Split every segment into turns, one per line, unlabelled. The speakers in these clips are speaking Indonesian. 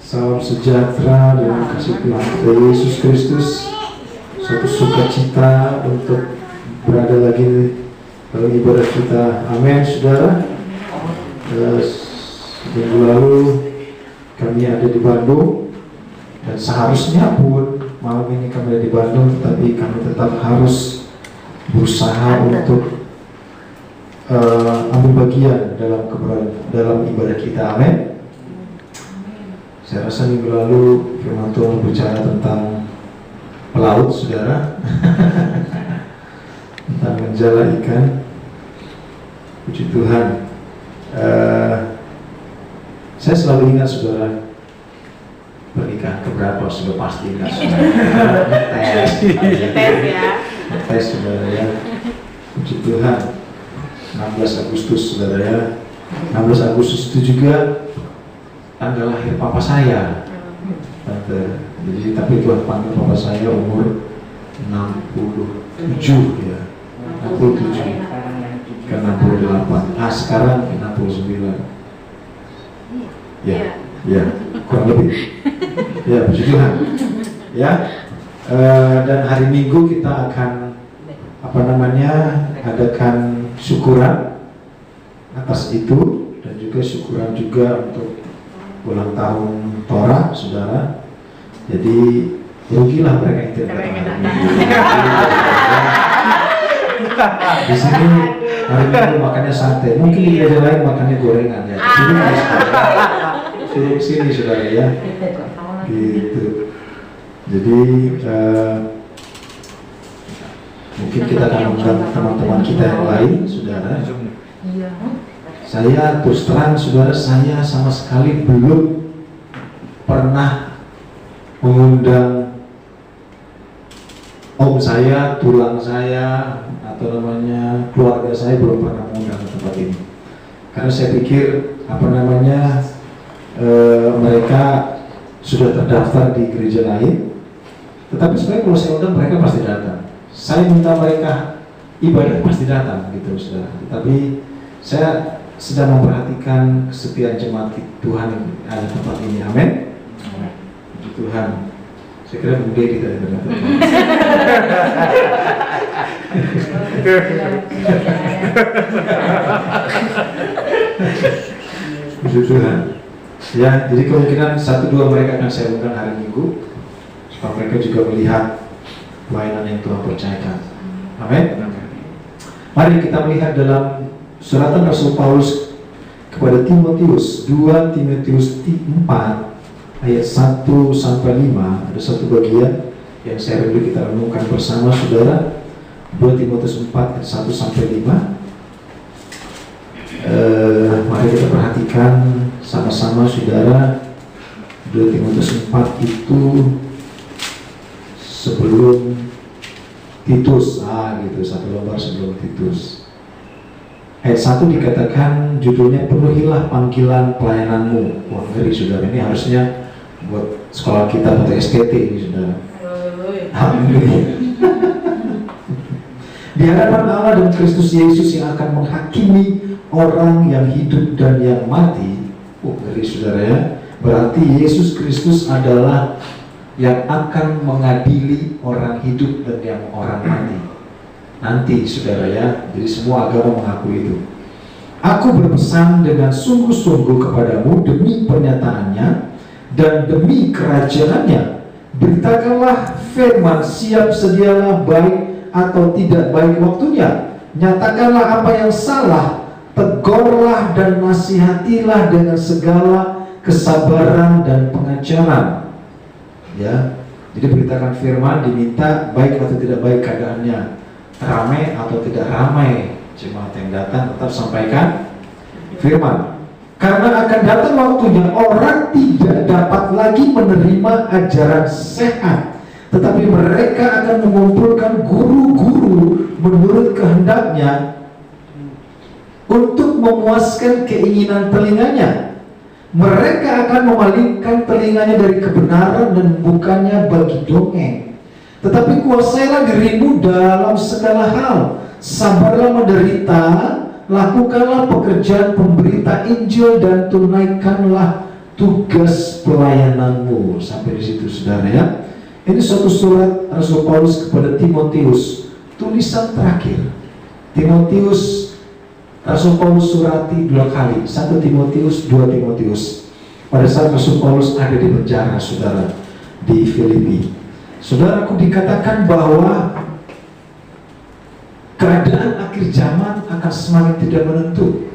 Salam sejahtera dan kasih Tuhan kita Yesus Kristus. Suatu sukacita untuk berada lagi dalam ibadah kita. Amin, saudara. Minggu lalu kami ada di Bandung, dan seharusnya pun malam ini kami ada di Bandung, tetapi kami tetap harus berusaha untuk ambil bagian dalam ibadah kita. Amin. Saya rasa minggu lalu firman Tuhan berbicara tentang pelaut, saudara. Tentang menjala ikan. Puji Tuhan. Saya selalu ingat, saudara, pernikahan keberapa sudah pasti ingat, saudara. Tes ya. Tes, saudara ya. Puji Tuhan. 16 Agustus, saudara ya. 16 Agustus itu juga tanggal lahir papa saya. Tante. Jadi tapi Tuhan panggil papa saya umur 67 ya. 67 ke 68. Sekarang 69. Ya, kurang lebih. Ya, puji Tuhan. Ya. Dan hari Minggu kita akan adakan syukuran atas itu, dan juga syukuran juga untuk ulang tahun Torah, saudara. Jadi rugilah mereka yang tidak datang. Di sini hari Minggu makannya sate, mungkin di gereja lain makannya gorengan ya. Suruh sini, saudara ya. Gitu. Jadi mungkin kita akan mengundang teman-teman kita yang lain, saudara. Saya terus terang, saudara, saya sama sekali belum pernah mengundang om saya, tulang saya, atau keluarga saya, belum pernah mengundang ke tempat ini. Karena saya pikir mereka sudah terdaftar di gereja lain. Tetapi sebenarnya kalau saya undang, mereka pasti datang. Saya minta mereka ibadah, pasti datang gitu, saudara. Tapi saya sedang memperhatikan kesetiaan jemaat Tuhan yang ada di tempat ini. Amin. Puji Tuhan. Saya kira mudah kita datang. Puji Tuhan. Ya, jadi kemungkinan 1-2 mereka akan saya undang hari Minggu, supaya mereka juga melihat pelayanan yang Tuhan percayakan. Amin. Mari kita melihat dalam suratan Rasul Paulus kepada Timotius, 2 Timotius 4 ayat 1 sampai 5. Ada satu bagian yang saya rindu kita renungkan bersama, saudara. 2 Timotius 4 ayat 1 sampai 5. Mari kita perhatikan sama-sama, saudara. 2 Timotius 4 itu sebelum Titus, gitu, satu lembar sebelum Titus. Ayat 1 dikatakan judulnya, penuhilah panggilan pelayananmu. Wah, ngeri, saudara. Ini harusnya buat sekolah kita atau STT ini, saudara. Amin. Di hadapan Allah dan Kristus Yesus yang akan menghakimi orang yang hidup dan yang mati. Ngeri, saudara ya. Berarti Yesus Kristus adalah yang akan mengadili orang hidup dan yang orang mati nanti, saudara ya. Jadi semua agama mengakui itu. Aku berpesan dengan sungguh-sungguh kepadamu demi pernyataannya dan demi kerajaannya. Beritakanlah firman, siap sedialah, baik atau tidak baik waktunya. Nyatakanlah apa yang salah, tegurlah dan nasihatilah dengan segala kesabaran dan pengajaran. Ya, jadi beritakan firman, diminta baik atau tidak baik keadaannya, ramai atau tidak ramai jemaat yang datang, tetap sampaikan firman. Karena akan datang waktunya orang tidak dapat lagi menerima ajaran sehat, tetapi mereka akan mengumpulkan guru-guru menurut kehendaknya untuk memuaskan keinginan telinganya. Mereka akan memalingkan telinganya dari kebenaran dan bukannya bagi dongeng. Tetapi kuasailah dirimu dalam segala hal, sabarlah menderita, lakukanlah pekerjaan pemberita Injil dan tunaikanlah tugas pelayananmu. Sampai di situ saudara ya. Ini suatu surat Rasul Paulus kepada Timotius, tulisan terakhir. Timotius, Rasul Paulus surati 2 kali, 1 Timotius, 2 Timotius. Pada saat Rasul Paulus ada di penjara saudara di Filipi. Saudaraku, dikatakan bahwa keadaan akhir zaman akan semakin tidak menentu.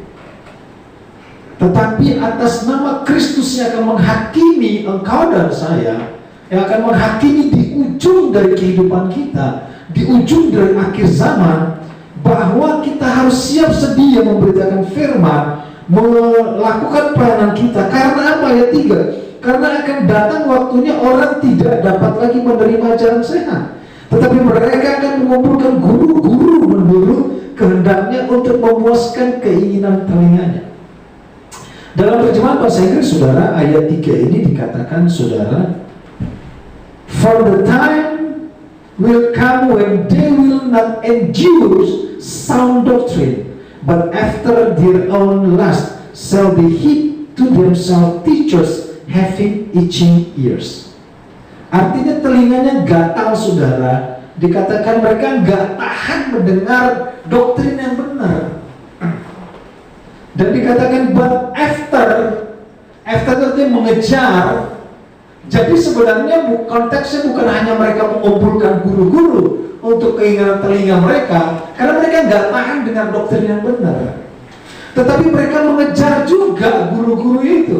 Tetapi atas nama Kristus yang akan menghakimi engkau dan saya, yang akan menghakimi di ujung dari kehidupan kita, di ujung dari akhir zaman, bahwa kita harus siap sedia memberitakan firman, melakukan pelayanan kita. Karena apa? Ayat 3, karena akan datang waktunya orang tidak dapat lagi menerima ajaran sehat, tetapi mereka akan mengumpulkan guru-guru menurut kehendaknya untuk memuaskan keinginan telinganya. Dalam terjemahan bahasa Inggris saudara, ayat 3 ini dikatakan saudara, for the time will come when they will not endure sound doctrine, but after their own lust shall they heap to themselves teachers having itching ears. Artinya telinganya gatal saudara. Dikatakan mereka nggak tahan mendengar doktrin yang benar. Dan dikatakan but after itu mengejar. Jadi sebenarnya konteksnya bukan hanya mereka mengumpulkan guru-guru untuk keinginan telinga mereka, karena mereka nggak tahan dengan doktrin yang benar. Tetapi mereka mengejar juga guru-guru itu.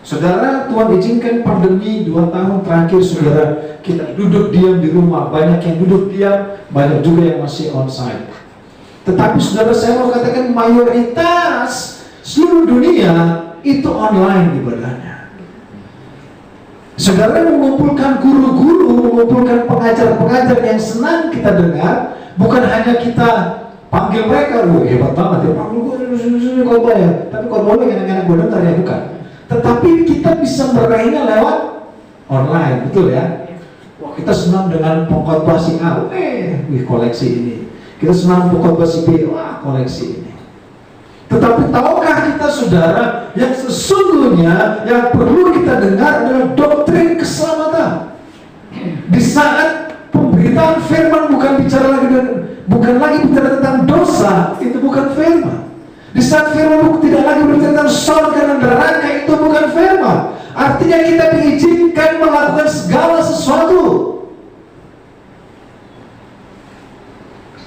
Saudara, Tuhan izinkan pandemi 2 tahun terakhir saudara, kita duduk diam di rumah. Banyak yang duduk diam, banyak juga yang masih onsite. Tetapi saudara, saya mau katakan mayoritas seluruh dunia itu online ibadahnya. Saudara mengumpulkan guru-guru, mengumpulkan pengajar-pengajar yang senang kita dengar, bukan hanya kita panggil mereka, hebat banget ya, panggil gue khotbah ya, tapi khotbah yang enak-enak gue dengar ya, bukan. Tetapi kita bisa meraihnya lewat online, betul ya. Wah, kita senang dengan pengkhotbah si A, wih koleksi ini. Kita senang pengkhotbah si B, wah koleksi ini. Tetapi tahukah kita saudara, yang sesungguhnya yang perlu kita dengar adalah doktrin keselamatan. Di saat pemberitaan firman bukan lagi bicara tentang dosa, itu bukan firman. Di saat firman tidak lagi berbicara tentang surga dan neraka, itu bukan firman. Artinya kita diizinkan melakukan segala sesuatu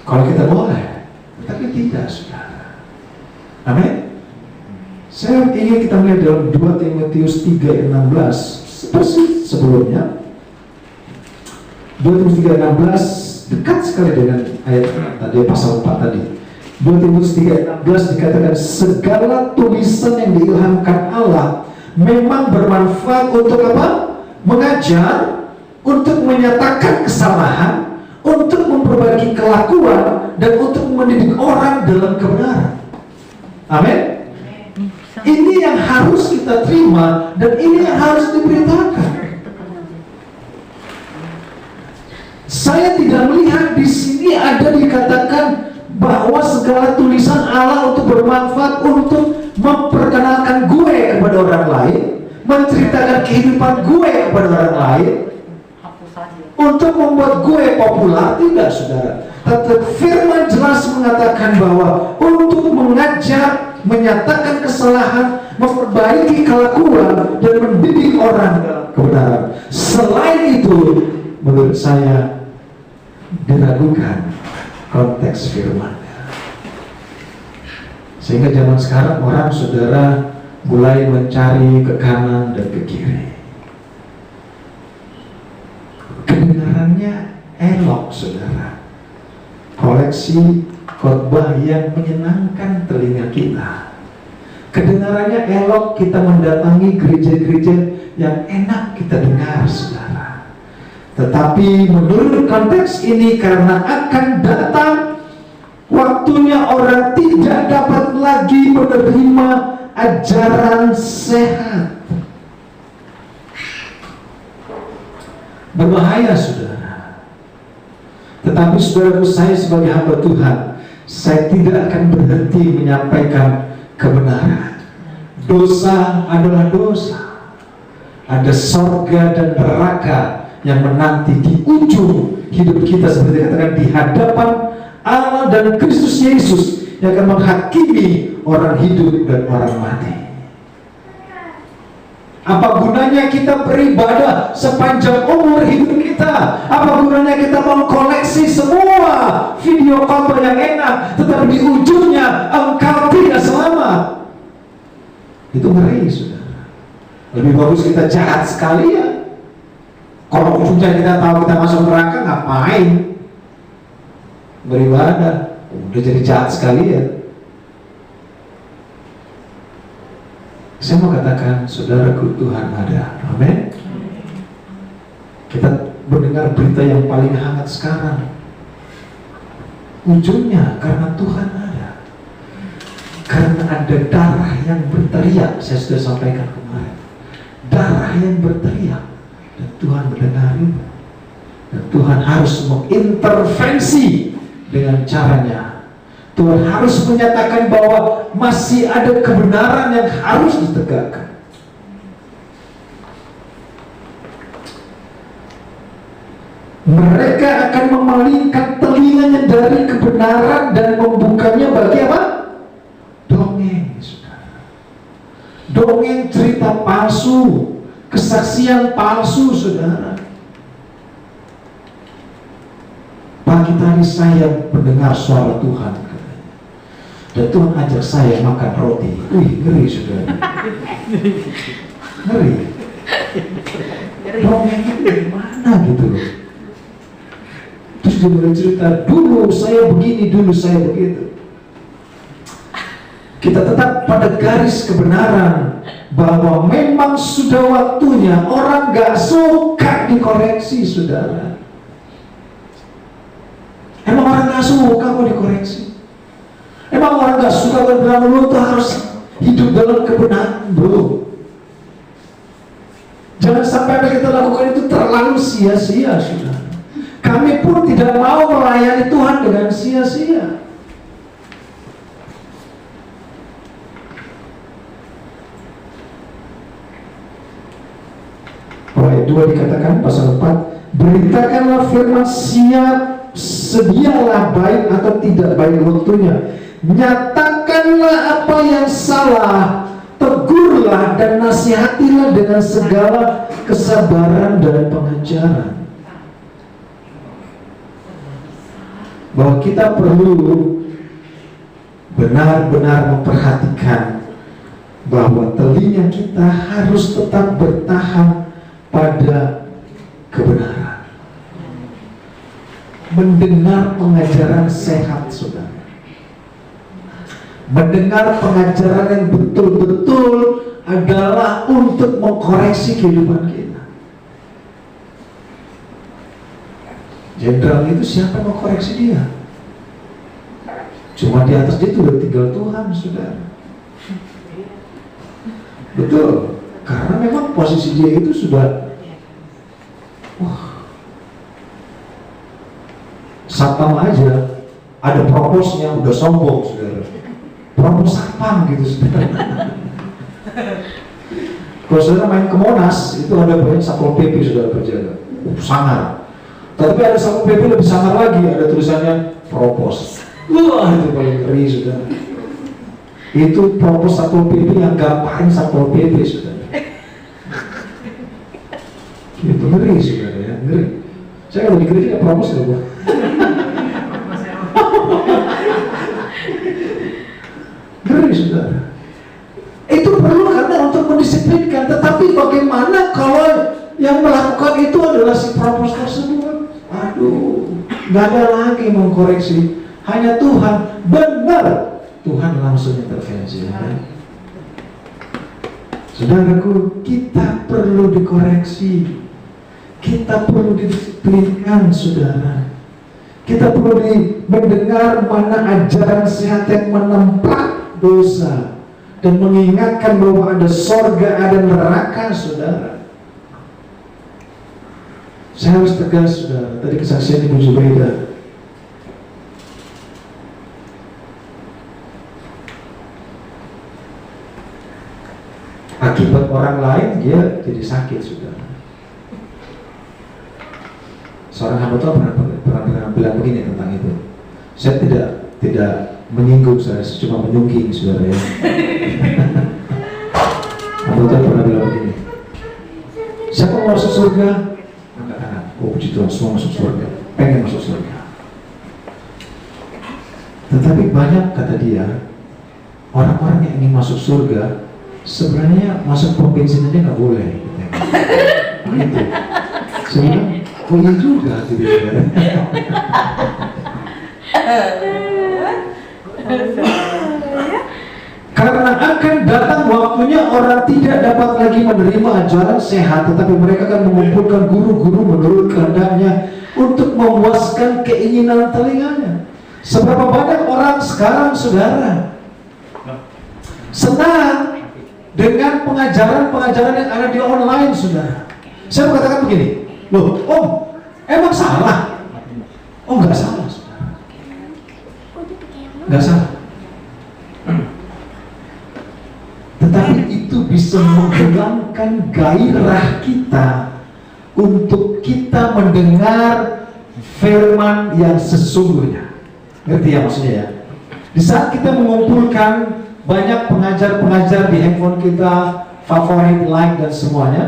kalau kita boleh, tapi tidak saudara. Amin. Saya ingin kita melihat dalam 2 Timotius 3:16 persis sebelumnya. 2 Timotius 3:16 dekat sekali dengan ayat tadi, pasal 4 tadi. 2 Timotius 3:16 dikatakan segala tulisan yang diilhamkan Allah memang bermanfaat untuk apa? Mengajar, untuk menyatakan kesalahan, untuk memperbaiki kelakuan, dan untuk mendidik orang dalam kebenaran. Amin. Ini yang harus kita terima dan ini yang harus diberitakan. Saya tidak melihat di sini ada dikatakan bahwa segala tulisan Allah untuk bermanfaat untuk memperkenalkan gue kepada orang lain, menceritakan kehidupan gue kepada orang lain, untuk membuat gue populer, tidak saudara. Tetapi firman jelas mengatakan bahwa untuk mengajar, menyatakan kesalahan, memperbaiki kelakuan, dan mendidik orang dalam kebenaran. Selain itu, menurut saya diragukan konteks firman-nya. Sehingga zaman sekarang orang saudara mulai mencari ke kanan dan ke kiri. Kebenarannya elok saudara. Koleksi khotbah yang menyenangkan telinga kita. Kebenarannya elok, kita mendatangi gereja-gereja yang enak kita dengar saudara. Tetapi menurut konteks ini, karena akan datang waktunya orang tidak dapat lagi menerima ajaran sehat. Berbahaya saudara. Tetapi saudaraku, saya sebagai hamba Tuhan, saya tidak akan berhenti menyampaikan kebenaran. Dosa adalah dosa. Ada sorga dan neraka yang menanti di ujung hidup kita, seperti dikatakan, di hadapan Allah dan Kristus Yesus yang akan menghakimi orang hidup dan orang mati. Apa gunanya kita beribadah sepanjang umur hidup kita? Apa gunanya kita mengkoleksi semua video foto yang enak, tetapi di ujungnya engkau tidak selamat? Itu ngeri, saudara. Lebih bagus kita jahat sekali ya. Kalau ujungnya kita tahu kita masuk neraka, ngapain beribadah? Udah jadi jahat sekali ya. Saya mau katakan, saudaraku, Tuhan ada. Amin. Kita mendengar berita yang paling hangat sekarang. Ujungnya karena Tuhan ada. Karena ada darah yang berteriak. Saya sudah sampaikan kemarin. Darah yang berteriak. Dan Tuhan mendengar itu. Dan Tuhan harus mengintervensi dengan caranya. Tuhan harus menyatakan bahwa masih ada kebenaran yang harus ditegakkan. Mereka akan memalingkan telinganya dari kebenaran dan membukanya bagi apa? Dongeng, saudara. Dongeng cerita palsu, kesaksian palsu, saudara. Pagi tadi saya mendengar suara Tuhan, dan Tuhan ajak saya makan roti. Wih, ngeri, saudara. Ngeri. Dongengnya dari mana gitu loh. Terus dia mulai cerita, dulu saya begini, dulu saya begitu. Kita tetap pada garis kebenaran bahwa memang sudah waktunya. Orang gak suka dikoreksi, saudara. Emang orang gak suka mau dikoreksi? Emang orang gak suka berbilang lu tuh harus hidup dalam kebenaran, bro? Jangan sampai apa kita lakukan itu terlalu sia-sia, saudara. Kami pun tidak mau melayani Tuhan dengan sia-sia. Ayat 2 dikatakan pasal 4, beritakanlah firman, siap, sedialah baik atau tidak baik waktunya. Nyatakanlah apa yang salah, tegurlah dan nasihatilah dengan segala kesabaran dan pengajaran. Bahwa kita perlu benar-benar memperhatikan bahwa telinga kita harus tetap bertahan pada kebenaran. Mendengar pengajaran sehat, saudara. Mendengar pengajaran yang betul-betul adalah untuk mengkoreksi kehidupan kita. Jenderal itu siapa yang mengkoreksi dia? Cuma di atas dia itu udah tinggal Tuhan, saudara. Betul. Karena memang posisi dia itu sudah, satpam aja ada proposnya udah sombong, saudara. Propos satpam gitu, saudara. Kalau saudara main ke Monas, itu ada banyak satpol PP, saudara, berjaga. Sangar. Tapi ada satpol PP lebih sangar lagi, ada tulisannya propos. Wah, itu paling ngeri, saudara. Itu propos satpol PP yang gamparin satpol PP, saudara. Itu ngeri, saudara, ya, ngeri. Saya kalau dikritik ya propos ya, Pak. Ngeri, saudara. Itu perlu karena untuk mendisiplinkan. Tetapi bagaimana kalau yang melakukan itu adalah si propos tersebut? Aduh, nggak ada lagi mengkoreksi. Hanya Tuhan, benar. Tuhan langsung intervensi, ya. Saudaraku, kita perlu dikoreksi. Kita perlu didisiplinkan, saudara. Kita perlu mendengar mana ajaran sehat yang menempat dosa dan mengingatkan bahwa ada sorga, ada neraka, saudara. Saya harus tegas, saudara. Tadi kesaksian Ibu Zubaida. buat orang lain, dia jadi sakit, saudara. Seorang hamba Tuhan pernah bilang begini tentang itu. Saya tidak menyinggung, saya cuma menyungging, saudara ya. Hamba Tuhan pernah bilang begini, siapa mau masuk surga? Anak-anak, oh puji Tuhan, semua masuk surga, pengen masuk surga. Tetapi banyak, kata dia, orang-orang yang ingin masuk surga sebenarnya masuk pom bensin aja nggak boleh. Gitu. Sebenarnya, oh iya juga, gitu. Karena akan datang waktunya orang tidak dapat lagi menerima ajaran sehat, tetapi mereka akan mengumpulkan guru-guru menurut kehendaknya untuk memuaskan keinginan telinganya. Seberapa banyak orang sekarang, saudara, senang dengan pengajaran-pengajaran yang ada di online, saudara. Saya mengatakan begini, loh, Om, emang salah? Oh, nggak salah, saudara. Nggak salah. Tetapi itu bisa menghilangkan gairah kita untuk kita mendengar firman yang sesungguhnya. Ngerti ya maksudnya ya? Di saat kita mengumpulkan banyak pengajar-pengajar di handphone kita, favorit, like, dan semuanya,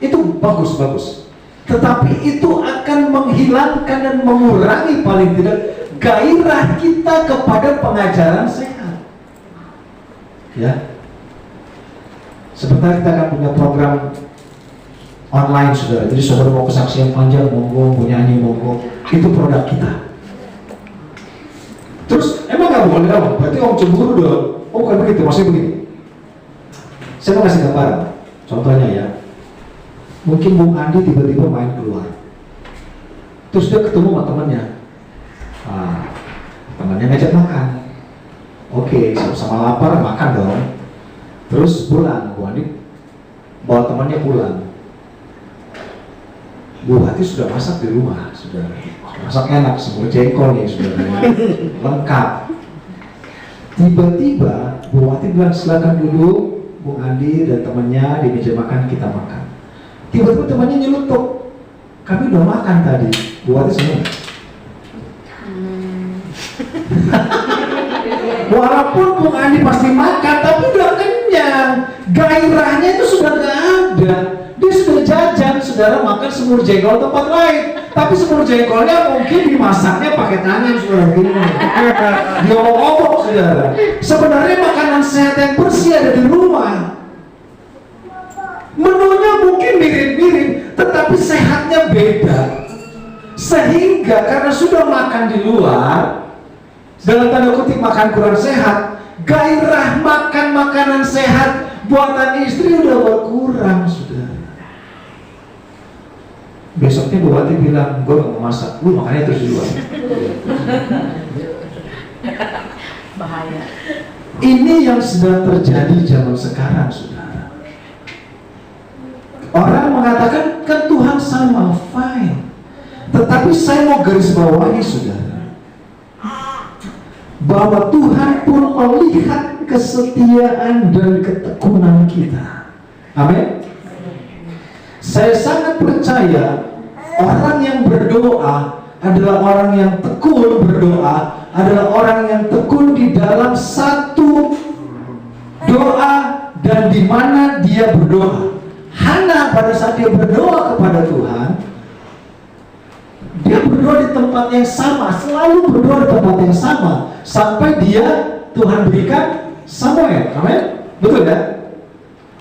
itu bagus-bagus. Tetapi itu akan menghilangkan dan mengurangi paling tidak gairah kita kepada pengajaran sehat. Ya. Sebentar kita akan punya program online, saudara. Jadi saudara mau kesaksian panjang, monggo, mau nyanyi, monggo. Itu produk kita. Terus emang nggak boleh apa? Berarti om cemburu dong? Oh bukan begitu, maksudnya begini. Saya mau kasih gambaran. Contohnya ya, mungkin Bung Andi tiba-tiba main keluar. Terus dia ketemu sama temannya. Temannya ngajak makan. Oke, sama-sama lapar, makan dong. Terus pulang, Bu Andi bawa temannya pulang. Bu Hati sudah masak di rumah, sudah masak enak, semua jengkol nih, sudah lengkap. Tiba-tiba Bu Hati bilang, silakan duduk, Bu Andi dan temannya di meja makan, kita makan. Tiba-tiba temannya nyelutuk, kami udah makan tadi. Bu Hati semua. Walaupun Bung Andi pasti makan, tapi udah kenyang. Gairahnya itu sudah gak ada. Dia sudah jajan, saudara, makan semur jengkol tempat lain. Tapi semur jengkolnya mungkin dimasaknya pakai tangan, saudara. Diobok-obok, saudara. Sebenarnya makanan sehat yang bersih ada di rumah. Menunya mungkin mirip-mirip, tetapi sehatnya beda. Sehingga karena sudah makan di luar, dalam tanda kutip makan kurang sehat, gairah makan makanan sehat buatan istri udah berkurang, saudara. Besoknya Bu Wati bilang, gue gak mau masak, lu makannya terus di luar.
Bahaya.
Ini yang sedang terjadi zaman sekarang, saudara. Orang mengatakan, kan Tuhan sama, fine. Tetapi saya mau garis bawahi, saudara, bahwa Tuhan pun melihat kesetiaan dan ketekunan kita. Amin. Saya sangat percaya orang yang berdoa adalah orang yang tekun berdoa, adalah orang yang tekun di dalam satu doa dan di mana dia berdoa. Hana pada saat dia berdoa kepada Tuhan, dia berdoa di tempat yang sama, selalu berdoa di tempat yang sama, sampai dia Tuhan berikan Samuel. Amin. Betul kan?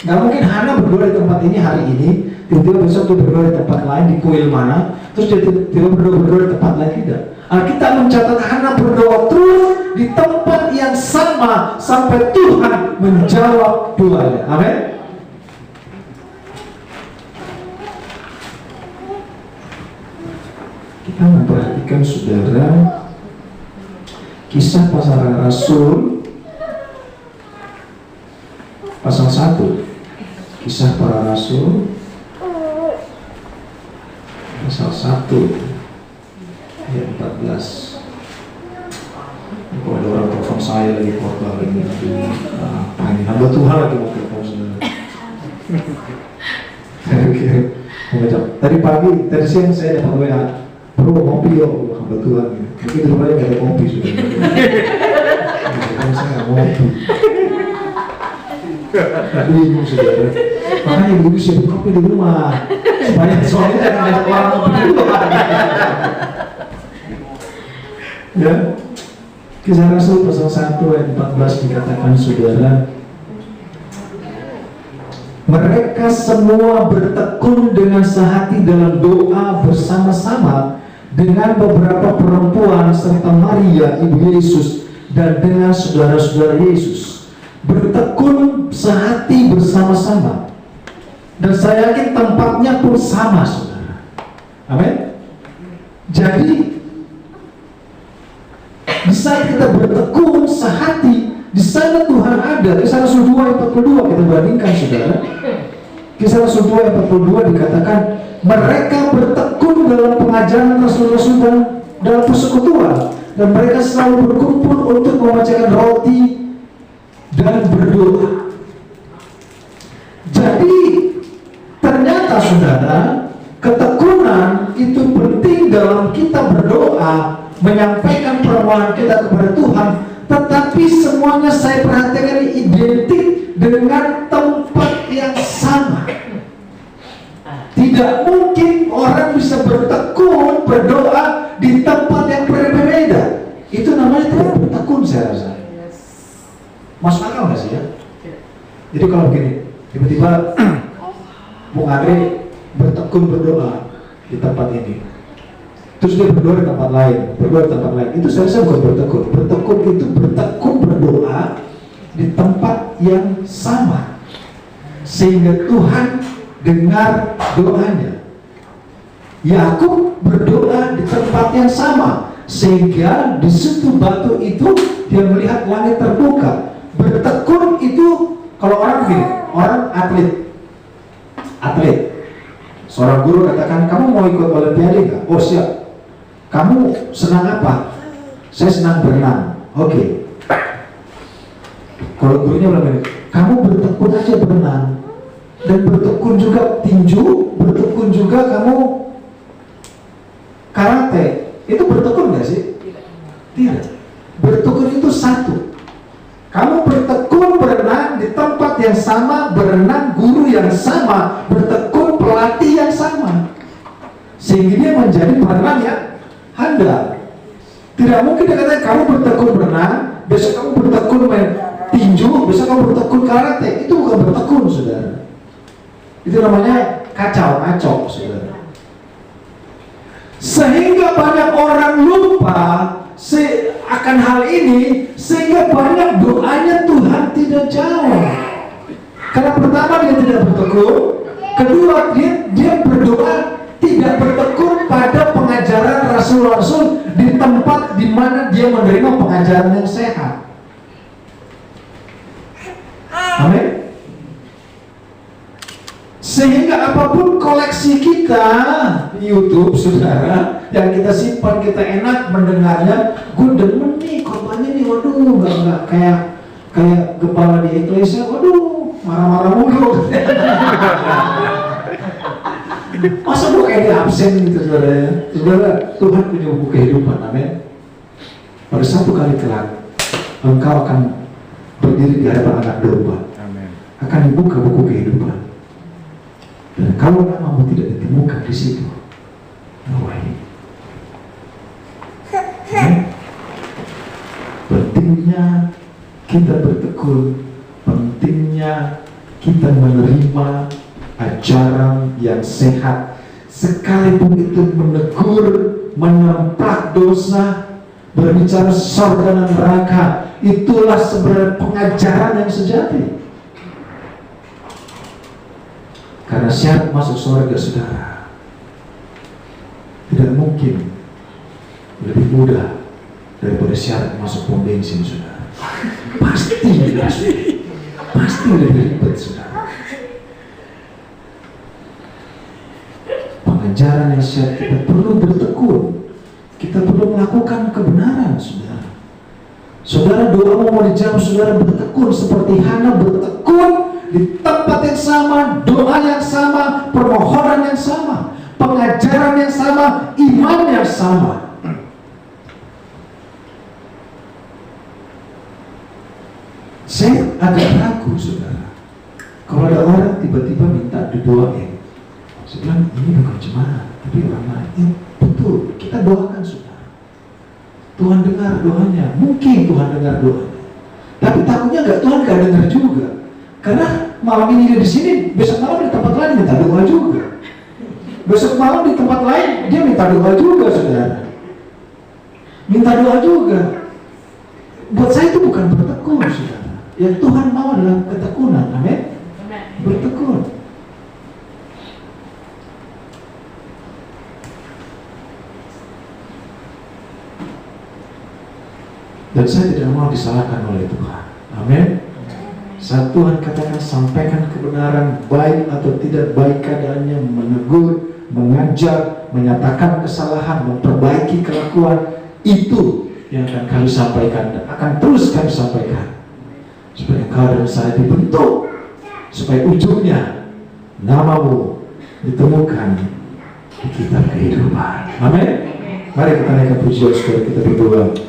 Gak mungkin Hana berdoa di tempat ini hari ini, tiba-tiba besok dia berdoa di tempat lain di kuil mana, terus dia tiba-tiba berdoa di tempat lain. Tidak. Alkitab mencatat Hana berdoa terus di tempat yang sama sampai Tuhan menjawab doanya. Amin. Kita memperhatikan, saudara, Kisah Para Rasul pasal 1. Kisah Para Rasul pasal 1 ayat 14. Kalau ada orang telepon saya lagi khotbah lagi, ini hamba Tuhan lagi mau telepon, saudara. Saya kirim mengajak. Tadi siang saya dapat WA, bro ngopi yuk, kebetulan. Mungkin di rumahnya nggak ada kopi sudah. Saya nggak ngopi. Bingung saudara. Makanya ibu siapin kopi di rumah supaya soalnya jangan ada orang ngopi di rumah. Ya, Kisah Rasul pasal 1 ayat 14 dikatakan saudara, mereka semua bertekun dengan sehati dalam doa bersama-sama dengan beberapa perempuan serta Maria ibu Yesus dan dengan saudara-saudara Yesus. Bertekun sehati bersama-sama. Dan saya yakin tempatnya pun sama saudara. Amin. Jadi di saat kita bertekun sehati, di sana Tuhan ada. Kisah Rasul 2 ayat 42 kita bandingkan saudara. Kisah Rasul 2 ayat 42 dikatakan mereka bertekun dalam pengajaran Rasul-Rasul dan dalam persekutuan, dan mereka selalu berkumpul untuk membacakan roti dan berdoa. Jadi ternyata saudara, ketekunan itu penting dalam kita berdoa, menyampaikan permohonan kita kepada Tuhan. Tetapi semuanya saya perhatikan identik dengan tempat yang sama. Tidak mungkin orang bisa bertekun, berdoa di tempat yang berbeda. Itu namanya tidak bertekun saya rasa. Masuk akal nggak sih ya? Jadi kalau begini, tiba-tiba Bung Andre bertekun berdoa di tempat ini, terus dia berdoa di tempat lain, itu saya rasa bukan bertekun. Bertekun itu bertekun berdoa di tempat yang sama, sehingga Tuhan dengar doanya. Yakub berdoa di tempat yang sama, sehingga di situ batu itu dia melihat langit terbuka. Bertekun itu kalau orang gini, orang atlet. Seorang guru katakan, kamu mau ikut olimpiade nggak? Oh siap. Kamu senang apa? Saya senang berenang. Oke. Kalau gurunya bilang gini, kamu bertekun aja berenang, dan bertekun juga tinju, bertekun juga kamu karate. Itu bertekun nggak sih? Tidak. Bertekun itu satu. Kamu bertekun berenang di tempat yang sama, berenang guru yang sama, bertekun pelatih yang sama, sehingga dia menjadi perenang yang handal. Tidak mungkin dia katakan kamu bertekun berenang, besok kamu bertekun main tinju, besok kamu bertekun karate. Itu bukan bertekun saudara. Itu namanya kacau, saudara. Sehingga banyak orang lupa akan hal ini, sehingga banyak doanya Tuhan tidak jawab. Karena pertama dia tidak bertekun, kedua dia berdoa tidak bertekun pada pengajaran rasul-rasul di tempat di mana dia menerima pengajaran yang sehat. Amin. Sehingga apapun koleksi kita di YouTube, saudara, yang kita simpan, kita enak mendengarnya, gue demen nih korbannya nih, waduh, nggak kayak kepala di eklesia, waduh, marah-marah mulu. Masa gue kayak di absen gitu, saudara? Saudara, Tuhan punya buku kehidupan, amin. Pada satu kali kelak, engkau akan berdiri di hadapan anak domba, akan dibuka buku kehidupan. Dan kalau namamu tidak ditemukan di situ, no way. Pentingnya kita bertekun, pentingnya kita menerima ajaran yang sehat, sekalipun itu menegur, menemplak dosa, berbicara surga dan neraka. Itulah sebenarnya pengajaran yang sejati. Karena syarat masuk surga, saudara, tidak mungkin lebih mudah daripada syarat masuk pom bensin, saudara. Pasti lebih ribet, saudara. Pengajaran yang sehat, kita perlu bertekun, kita perlu melakukan kebenaran, saudara. Saudara, doamu mau dijawab, saudara bertekun seperti Hana bertekun di tempat yang sama, doa yang sama, permohonan yang sama, pengajaran yang sama, iman yang sama. Saya agak ragu, saudara, kalau ada orang tiba-tiba minta didoain. Saya bilang, ini bukan jemaat, tapi orang lain. Betul, kita doakan, saudara. Tuhan dengar doanya, mungkin Tuhan dengar doanya. Tapi takutnya Tuhan gak dengar juga. Karena malam ini dia di sini, besok malam di tempat lain minta doa juga. Besok malam di tempat lain dia minta doa juga, saudara. Minta doa juga. Buat saya itu bukan bertekun, saudara. Yang Tuhan mau adalah ketekunan, amin. Bertekun. Dan saya tidak mau disalahkan oleh Tuhan. Amin. Saat Tuhan katakan sampaikan kebenaran, baik atau tidak baik keadaannya, menegur, mengajar, menyatakan kesalahan, memperbaiki kelakuan, itu yang akan kami sampaikan dan akan terus kami sampaikan. Supaya engkau dan saya dibentuk, supaya ujungnya namamu ditemukan di kitab kehidupan. Amin. Mari kita naikkan pujian, saudara, kita berdoa.